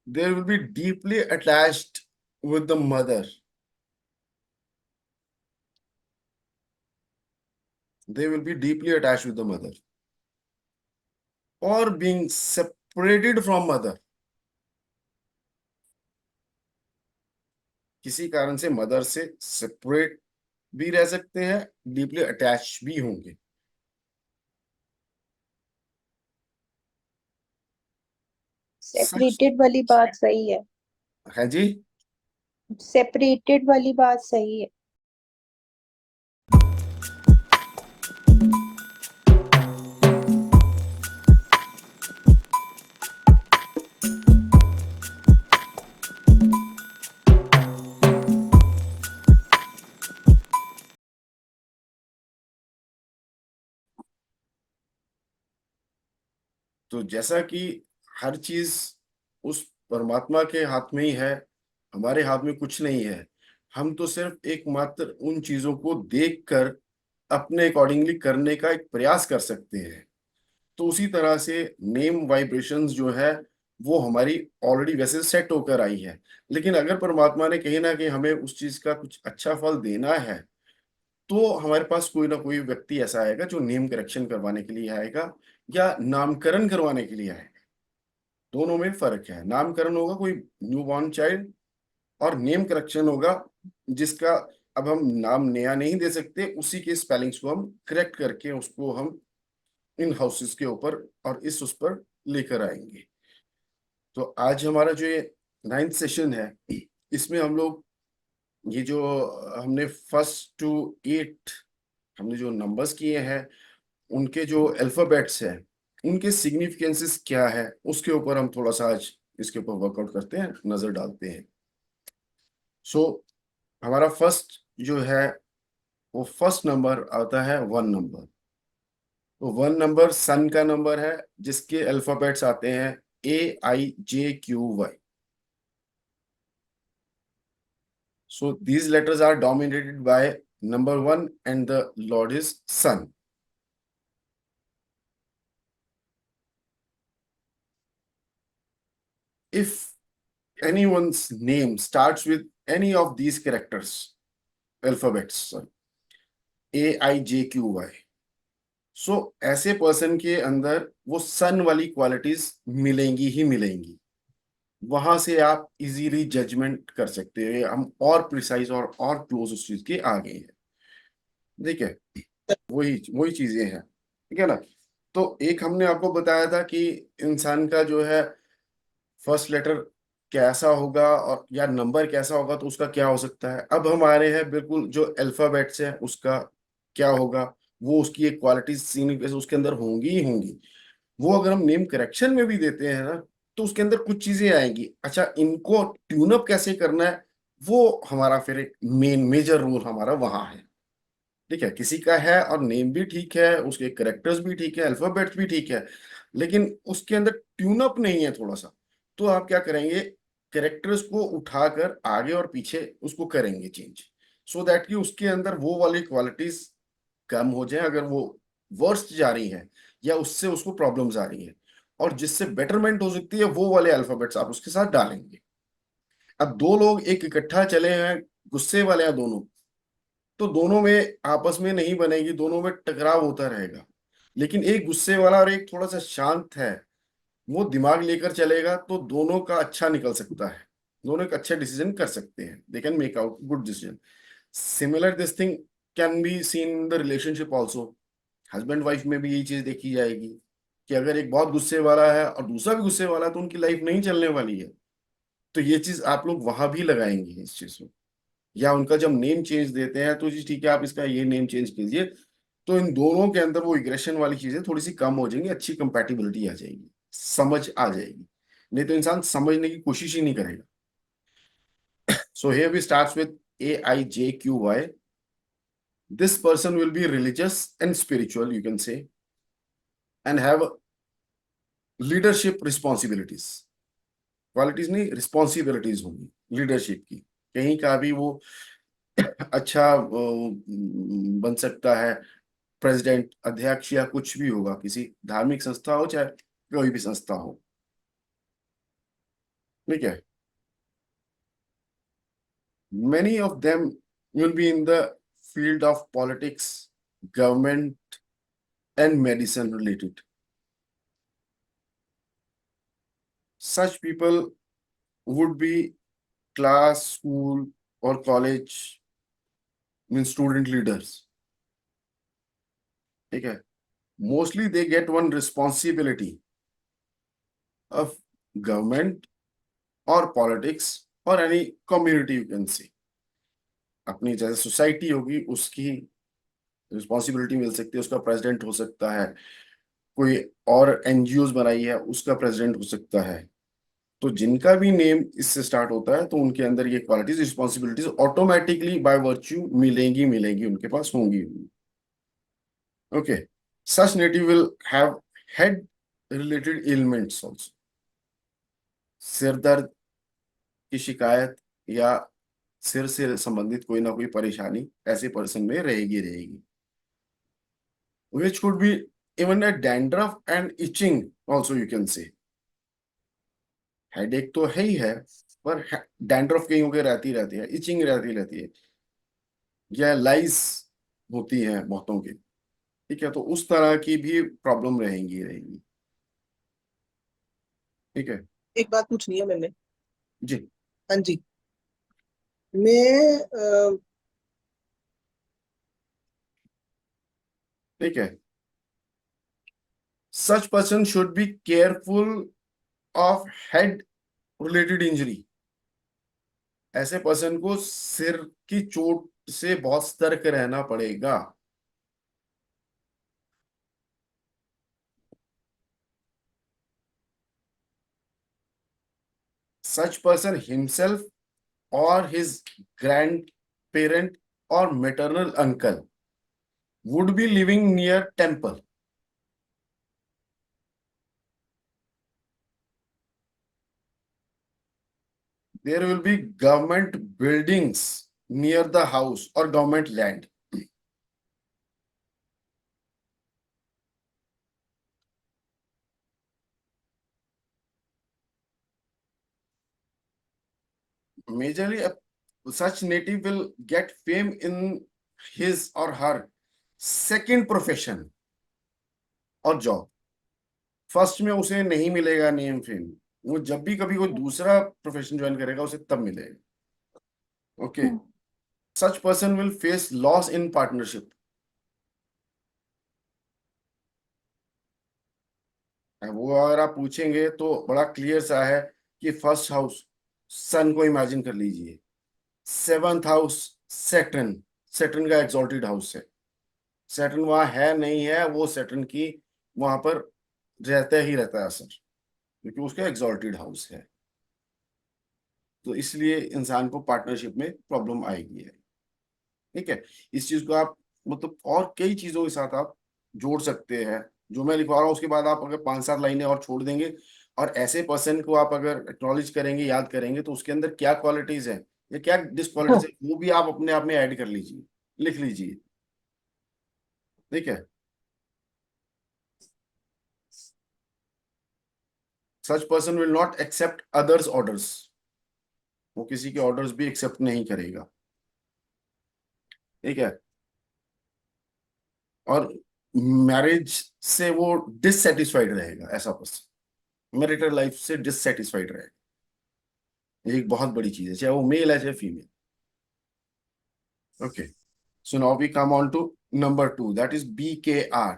They will be deeply attached with the mother. They will be deeply attached with the mother. Or being separated from mother. किसी कारण से mother से separate भी रह सकते हैं, डीपली अटैच भी होंगे। सच। सेपरेटेड वाली बात सही है। है जी। सेपरेटेड वाली बात सही है। तो जैसा कि हर चीज उस परमात्मा के हाथ में ही है, हमारे हाथ में कुछ नहीं है। हम तो सिर्फ एकमात्र उन चीजों को देखकर अपने अकॉर्डिंगली करने का एक प्रयास कर सकते हैं। तो उसी तरह से नेम वाइब्रेशंस जो है वो हमारी ऑलरेडी वैसे सेट होकर आई है। लेकिन अगर परमात्मा ने कहीं ना कहीं हमें उस चीज का कुछ अच्छा फल देना है, तो हमारे पास कोई ना कोई व्यक्ति ऐसा आएगा जो नेम करेक्शन करवाने के लिए आएगा या नामकरण करवाने के लिए आएगा। दोनों में फर्क है। नामकरण होगा कोई न्यू बॉर्न चाइल्ड, और नेम करेक्शन होगा जिसका अब हम नाम नया नहीं दे सकते, उसी के स्पेलिंग्स को हम करेक्ट करके उसको हम इन हाउसेस के ऊपर और इस उस पर लेकर आएंगे। तो आज हमारा जो ये 9th सेशन है, इसमें हम लोग ये जो हमने फर्स्ट टू 8 हमने जो नंबर्स किए हैं, उनके जो अल्फाबेट्स हैं, उनके सिग्निफिकेंसेस क्या है, उसके ऊपर हम थोड़ा सा आज इसके ऊपर वर्कआउट करते हैं, नजर डालते हैं। सो हमारा फर्स्ट जो है वो फर्स्ट नंबर आता है 1 नंबर। तो 1 नंबर सन का नंबर है, जिसके अल्फाबेट्स आते हैं AIJQY। So these letters are dominated by number 1 and the Lord is Sun. If anyone's name starts with any of these characters, alphabets, sorry, AIJQY, सो ऐसे person के अंदर वो सन वाली क्वालिटीज मिलेंगी ही मिलेंगी। वहां से आप इजीली जजमेंट कर सकते हैं, हम और प्रिसाइज और क्लोज उस चीज के आगे हैं। ठीक है, वही वही चीजें हैं। ठीक है ना। तो एक हमने आपको बताया था कि इंसान का जो है फर्स्ट लेटर कैसा होगा और या नंबर कैसा होगा, तो उसका क्या हो सकता है। अब हम आ रहे हैं बिल्कुल जो अल्फाबेट्स है उसका क्या होगा। वो उसकी एक क्वालिटी सीनिक उसके अंदर होंगी ही होंगी। वो अगर हम नेम करेक्शन में भी देते हैं ना, तो उसके अंदर कुछ चीजें आएंगी। अच्छा, इनको ट्यूनअप कैसे करना है, वो हमारा फिर एक मेन मेजर रोल हमारा वहां है। ठीक है, किसी का है और नेम भी ठीक है, उसके करेक्टर्स भी ठीक है, अल्फाबेट्स भी ठीक है, लेकिन उसके अंदर ट्यूनअप नहीं है थोड़ा सा। तो आप क्या करेंगे, करेक्टर्स को उठाकर आगे और पीछे उसको करेंगे चेंज, सो दैट कि उसके अंदर वो वाली क्वालिटीज कम हो जाए अगर वो वर्स्ट जा रही है या उससे उसको प्रॉब्लम्स आ रही है, और जिससे बेटरमेंट हो सकती है वो वाले अल्फाबेट्स आप उसके साथ डालेंगे। अब दो लोग एक इकट्ठा चले हैं, गुस्से वाले हैं दोनों, तो दोनों में आपस में नहीं बनेगी, दोनों में टकराव होता रहेगा। लेकिन एक गुस्से वाला और एक थोड़ा सा शांत है, वो दिमाग लेकर चलेगा तो दोनों का अच्छा निकल सकता है। दोनों एक अच्छा डिसीजन कर सकते हैं, they can make out good decision. Similar this thing can be seen in the relationship also. Husband wife में भी यही चीज देखी जाएगी कि अगर एक बहुत गुस्से वाला है और दूसरा भी गुस्से वाला है, तो उनकी लाइफ नहीं चलने वाली है। तो ये चीज आप लोग वहां भी लगाएंगे इस चीज में। या उनका जब नेम चेंज देते हैं तो जी ठीक है, आप इसका ये नेम चेंज कीजिए, तो इन दोनों के अंदर वो इग्रेशन वाली चीजें थोड़ी सी कम हो जाएंगी, अच्छी कंपैटिबिलिटी आ जाएगी, समझ आ जाएगी। नहीं तो इंसान समझने की कोशिश ही नहीं करेगा। So here we starts with AIJQY। This person will be religious and spiritual, you can say, and have leadership responsibilities. Qualities नहीं, रिस्पॉन्सिबिलिटीज होंगी लीडरशिप की। कहीं का भी वो अच्छा बन सकता है, प्रेसिडेंट, अध्यक्ष या कुछ भी होगा, किसी धार्मिक संस्था हो चाहे कोई भी संस्था हो। ठीक है, many of them will be in the field of politics, government and medicine related. Such people would be class, school or college, means student leaders. ठीक है, mostly they get one responsibility of government or politics or any community you can say. अपनी जैसे society होगी उसकी responsibility मिल सकती है, उसका president हो सकता है, कोई और एनजीओ बनाई है उसका प्रेसिडेंट हो सकता है। तो जिनका भी नेम इससे स्टार्ट होता है तो उनके अंदर ये qualities responsibilities automatically by virtue मिलेंगी मिलेंगी उनके पास होंगी। Okay, such native will have head related elements also, सिर दर्द की शिकायत या सिर से संबंधित कोई ना कोई परेशानी ऐसे पर्सन में रहेगी रहेगी, which could be even a dandruff and itching also you can say। Headache तो है ही है, पर डैंड्रफ कहीं होकर रहती रहती है, इचिंग रहती रहती है, या लाइस होती है बहुतों की। ठीक है, तो उस तरह की भी प्रॉब्लम रहेंगी रहेंगी। ठीक है एक बात पूछनी है मैंने। जी। हाँ जी। मैं ठीक है, such person should be careful of head related injury. ऐसे पर्सन को सिर की चोट से बहुत सतर्क रहना पड़ेगा। Such person himself or his grandparent or maternal uncle would be living near temple. There will be government buildings near the house or government land. Majorly, such native will get fame in his or her second profession और job. First में उसे नहीं मिलेगा name fame, वो जब भी कभी कोई दूसरा प्रोफेशन ज्वाइन करेगा उसे तब मिलेगा। Okay, such person will face loss in partnership. वो अगर आप पूछेंगे तो बड़ा क्लियर सा है कि फर्स्ट हाउस सन को इमेजिन कर लीजिए, सेवंथ हाउस सैटर्न, सैटर्न का एक्सॉल्टेड हाउस है, सैटर्न वहां है नहीं है, वो सैटर्न की वहां पर रहता ही रहता है असर, क्योंकि उसका एक्सॉल्टेड हाउस है। तो इसलिए इंसान को पार्टनरशिप में प्रॉब्लम आएगी है। ठीक है, इस चीज को आप मतलब और कई चीजों के साथ आप जोड़ सकते हैं। जो मैं लिखवा रहा हूँ उसके बाद आप अगर 5-7 लाइनें और छोड़ देंगे और ऐसे पर्सन को आप अगर एक्नॉलेज करेंगे, याद करेंगे, तो उसके अंदर क्या क्वालिटीज है या क्या डिसक्वालिटीज है वो भी आप अपने आप में ऐड कर लीजिए, लिख लीजिए। ठीक है, such person will not accept others orders, वो किसी के ऑर्डर्स भी एक्सेप्ट नहीं करेगा। ठीक है, और मैरिज से वो डिससेटिस्फाइड रहेगा, ऐसा पर्सन मैरिटल लाइफ से डिससेटिस्फाइड रहेगा। ये एक बहुत बड़ी चीज है, चाहे वो मेल है चाहे female. Okay, so now we come on to number 2, that is BKR,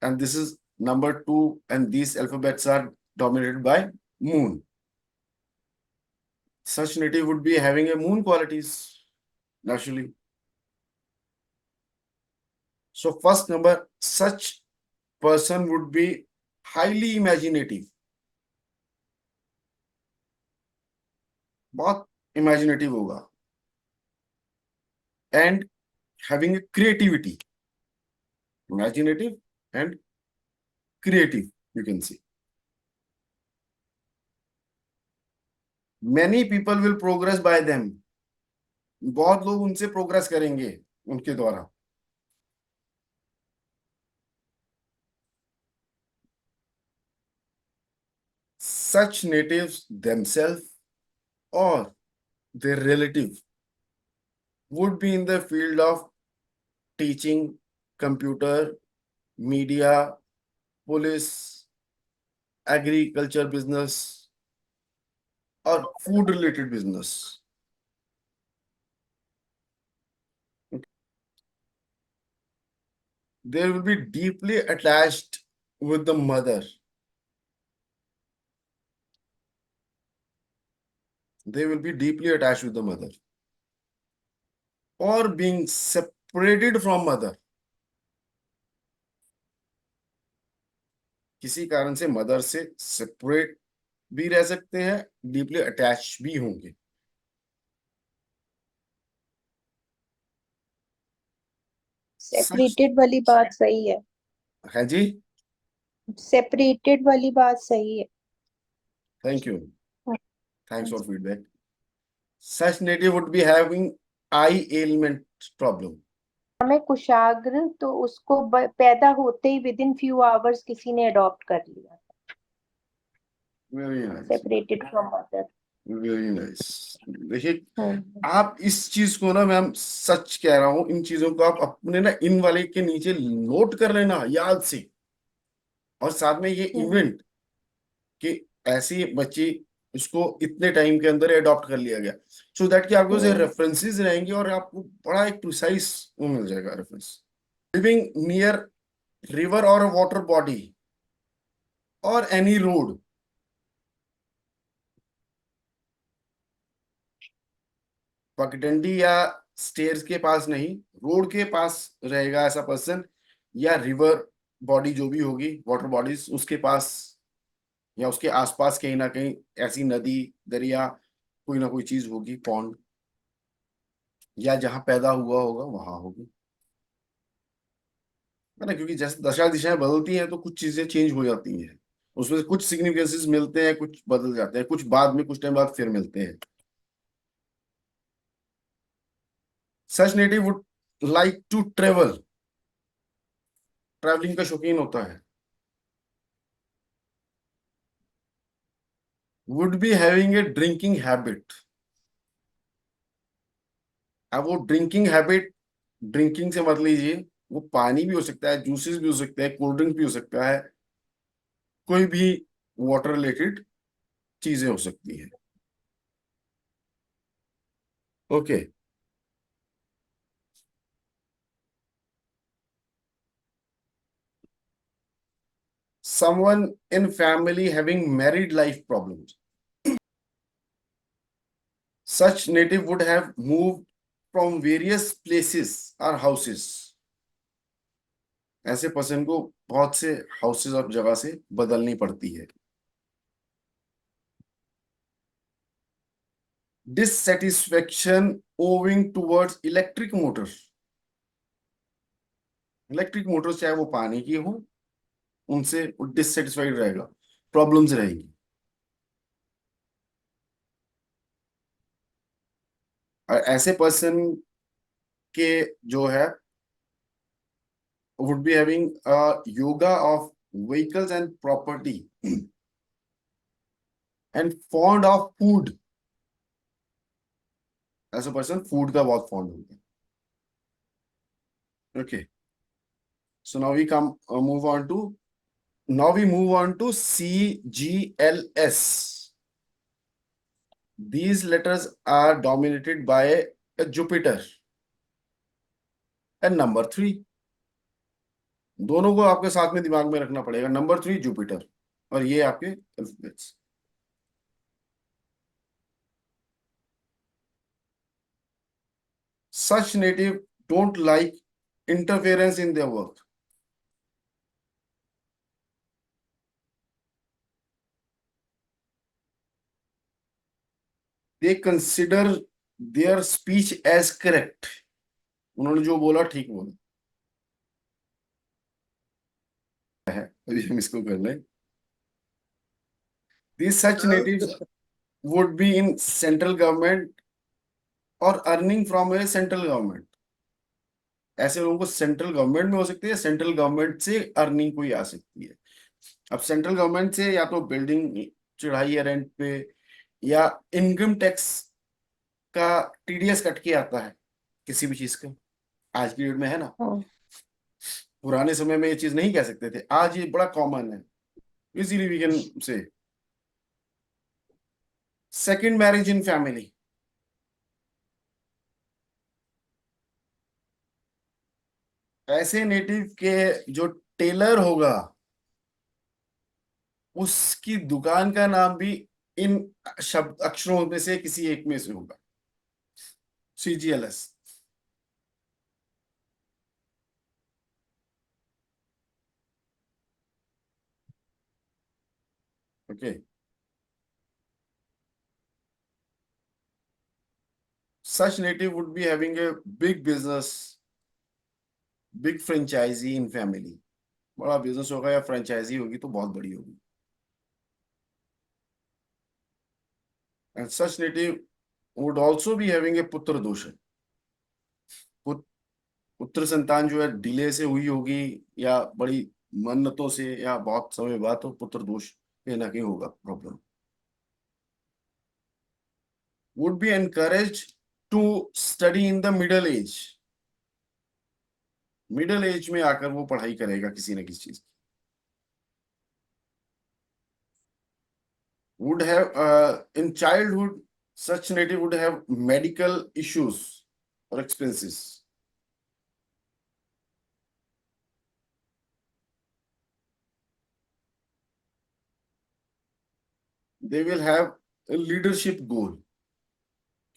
and this is number 2, and these alphabets are dominated by moon. Such native would be having a moon qualities naturally. So first number, such person would be highly imaginative, बहुत imaginative होगा, and having a creativity, imaginative and creative you can see. Many people will progress by them, बहुत लोग उनसे progress करेंगे उनके द्वारा। such natives themselves or their relative would be in the field of teaching, computer, media, police, agriculture business, or food related business. They will be deeply attached with the mother. They will be deeply attached with the mother. Or being separated from mother. किसी कारण से mother से separate भी रह सकते हैं, deeply attach भी होंगे. सच. सेपरेटेड वाली बात सही है. है जी. सेपरेटेड वाली बात सही है. Thank you. Thanks for feedback. Such native would be having eye ailment problem. हमें कुशाग्र तो उसको पैदा होते ही विद इन फ्यू आवर्स किसी ने अडॉप्ट कर लिया. Very nice. Separated from mother. Very nice. देखिए, आप इस चीज को ना, मैम सच कह रहा हूं, इन चीजों को आप अपने ना इन वाले के नीचे नोट कर लेना याद से, और साथ में ये इवेंट कि ऐसी बच्ची उसको इतने टाइम के अंदर अडॉप्ट कर लिया गया, सो दैट कि आपको जो रेफरेंसेस रहेंगे और आपको बड़ा एक प्रिसाइज वो मिल जाएगा रेफरेंस. लिविंग नियर रिवर और वाटर बॉडी और एनी रोड. पगडंडी या स्टेयर्स के पास नहीं, रोड के पास रहेगा ऐसा पर्सन, या रिवर बॉडी जो भी होगी, वाटर बॉडीज उसके पास या उसके आसपास कहीं ना कहीं ऐसी नदी, दरिया, कोई ना कोई चीज होगी, पॉन्ड, या जहां पैदा हुआ होगा वहां होगी, है ना. क्योंकि जैसे दशा दिशाएं बदलती हैं तो कुछ चीजें चेंज हो जाती हैं, उसमें से कुछ सिग्निफिकेंसेस मिलते हैं, कुछ बदल जाते हैं, कुछ बाद में, कुछ टाइम बाद फिर मिलते हैं. Such native would like to travel. Travelling का शौकीन होता है. Would be having a drinking habit. अब वो ड्रिंकिंग हैबिट, ड्रिंकिंग से मत लीजिए, वो पानी भी हो सकता है, जूसेस भी हो सकते हैं, कोल्ड ड्रिंक भी हो सकता है, कोई भी वाटर रिलेटेड चीजें हो सकती है. Okay. Someone in family having married life problems. Such native would have moved from various places or houses. ऐसे पर्सन को बहुत से हाउसेस और जगह से बदलनी पड़ती है. Dissatisfaction owing towards electric motors. Electric Motors चाहे वो पानी की हो, उनसे डिससेटिस्फाइड रहेगा, प्रॉब्लम्स रहेगी. और ऐसे पर्सन के जो है would be having a yoga of vehicles and property and fond of food. ऐसा पर्सन फूड का बहुत फॉन्ड होता है. Okay. So now we come move on to CGLS. These letters are dominated by a Jupiter and number 3. दोनों को आपके साथ में दिमाग में रखना पड़ेगा, नंबर 3 जुपिटर, और ये आपके alphabets. Such native don't like interference in their work. They consider their speech as correct. उन्होंने जो बोला ठीक बोला है, अभी हम इसको कर लें. These such natives would be in central government or earning from a central government. ऐसे लोगों को सेंट्रल गवर्नमेंट में हो सकती है, सेंट्रल गवर्नमेंट से अर्निंग कोई आ सकती है. अब सेंट्रल गवर्नमेंट से या तो बिल्डिंग चढ़ाई है रेंट पे, या इनकम टैक्स का टीडीएस कट के आता है किसी भी चीज का, आज की डेट में है ना। हम्म। पुराने समय में ये चीज नहीं कह सकते थे, आज ये बड़ा कॉमन है, easily we can say. Second marriage in family, ऐसे नेटिव के जो टेलर होगा उसकी दुकान का नाम भी इन शब्द अक्षरों में से किसी एक में से होगा, CGLS। Okay, such native would be having a big business, big franchisee in family, बड़ा बिजनेस होगा या फ्रेंचाइजी होगी तो बहुत बड़ी होगी। And such native would also be having a पुत्र दोष, पुत्र संतान जो है डिले से हुई होगी या बड़ी मन्नतों से या बहुत समय बाद, तो पुत्र दोष कहीं ना कहीं होगा problem. would be encouraged to study in the middle age, middle age में आकर वो पढ़ाई करेगा किसी न किसी चीज की। would have in childhood such native would have medical issues or expenses, they will have a leadership goal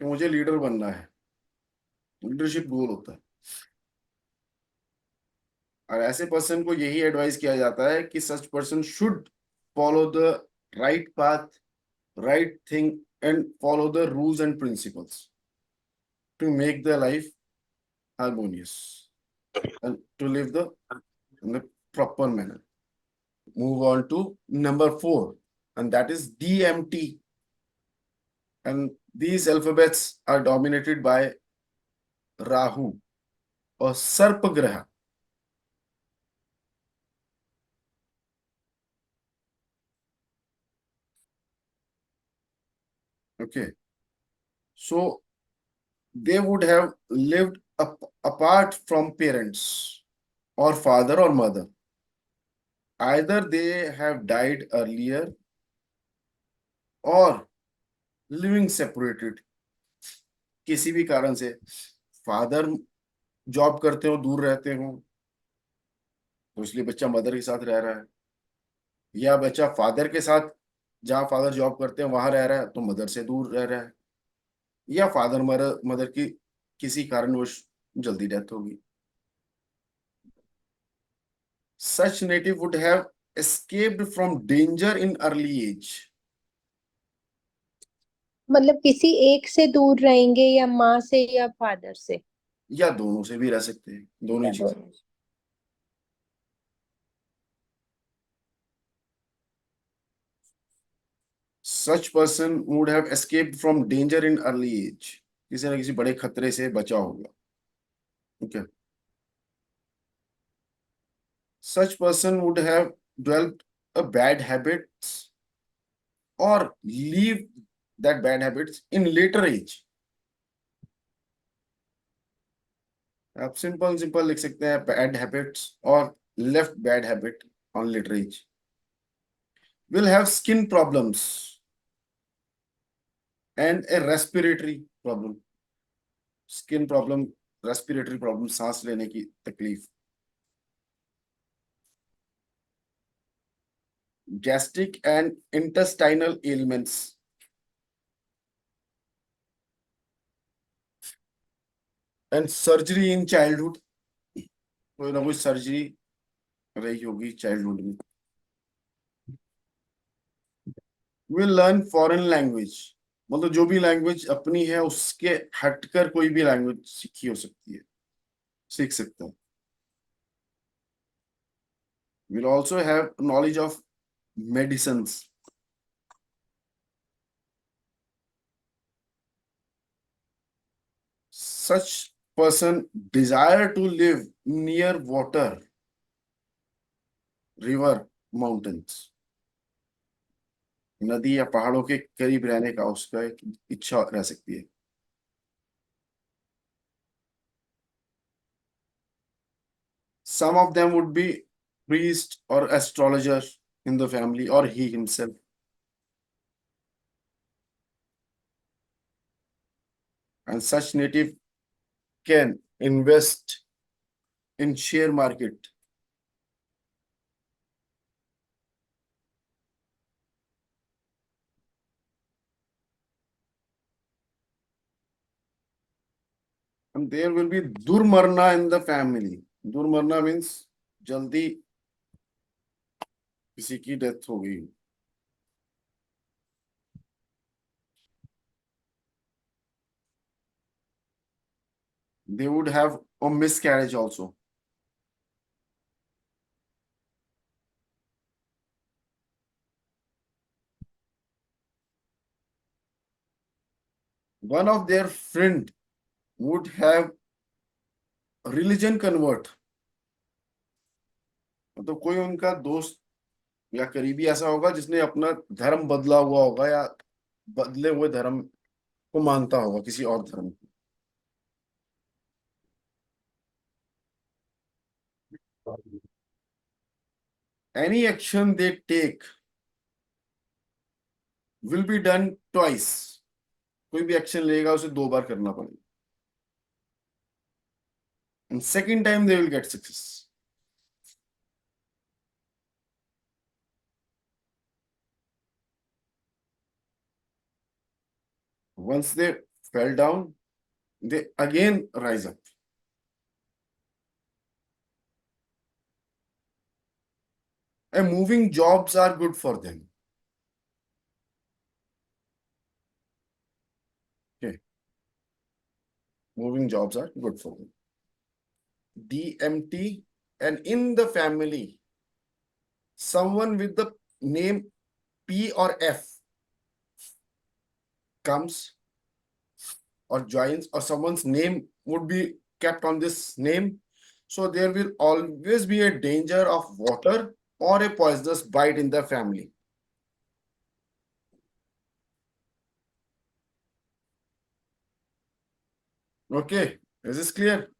कि मुझे लीडर बनना है, लीडरशिप गोल होता है। और ऐसे पर्सन को यही एडवाइस किया जाता है कि such person should follow the right path, right thing, and follow the rules and principles to make the life harmonious and to live in a proper manner. Move on to number 4, and that is DMT. And these alphabets are dominated by Rahu or Sarpagraha. Okay, so they would have lived apart from parents or father or mother. Either they have died earlier or living separated, किसी भी कारण से father job करते हो, दूर रहते हो, तो इसलिए बच्चा मदर के साथ रह रहा है, या बच्चा फादर के साथ जहाँ फादर जॉब करते हैं वहां रह रहा है तो मदर से दूर रह रहा है, या फादर मदर मदर की किसी कारणवश जल्दी डेथ होगी। Such native would have escaped from danger in early age. मतलब किसी एक से दूर रहेंगे या माँ से या फादर से? या दोनों से भी रह सकते हैं, दोनों या ही चीजें। दोनों? Such person would have escaped from danger in early age, किसी न किसी बड़े खतरे से बचा होगा। Okay. Such person would have developed a bad habits or leave that bad habits in later age. आप सिंपल सिंपल लिख सकते हैं बैड हैबिट्स और left bad habit on later age. Will have skin problems and a respiratory problem, skin problem, respiratory problem, सांस लेने की तकलीफ, gastric and intestinal elements, and surgery in childhood, कोई ना कोई सर्जरी रही होगी चाइल्डहुड में। विल लर्न फॉरेन लैंग्वेज, मतलब जो भी लैंग्वेज अपनी है उसके हटकर कोई भी लैंग्वेज सीखी हो सकती है, सीख सकता है। Will also have knowledge of medicines, such person desire to live near water, river, mountains. नदी या पहाड़ों के करीब रहने का उसका एक इच्छा रह सकती है. Some of them would be priest or astrologer in the family, or he himself. And such native can invest in share market. And there will be durmarna in the family. Durmarna means जल्दी किसी की death हो गई. They would have a miscarriage also. One of their friend would have religion convert. मतलब कोई उनका दोस्त या करीबी ऐसा होगा जिसने अपना धर्म बदला हुआ होगा या बदले हुए धर्म को मानता होगा, किसी और धर्म को. Any action they take will be done twice. कोई भी एक्शन लेगा उसे दो बार करना पड़ेगा. And second time they will get success. Once they fell down, they again rise up. And moving jobs are good for them. Okay. Moving jobs are good for them. DMT, and in the family, someone with the name P or F comes or joins, or someone's name would be kept on this name. So there will always be a danger of water or a poisonous bite in the family. Okay, is this clear?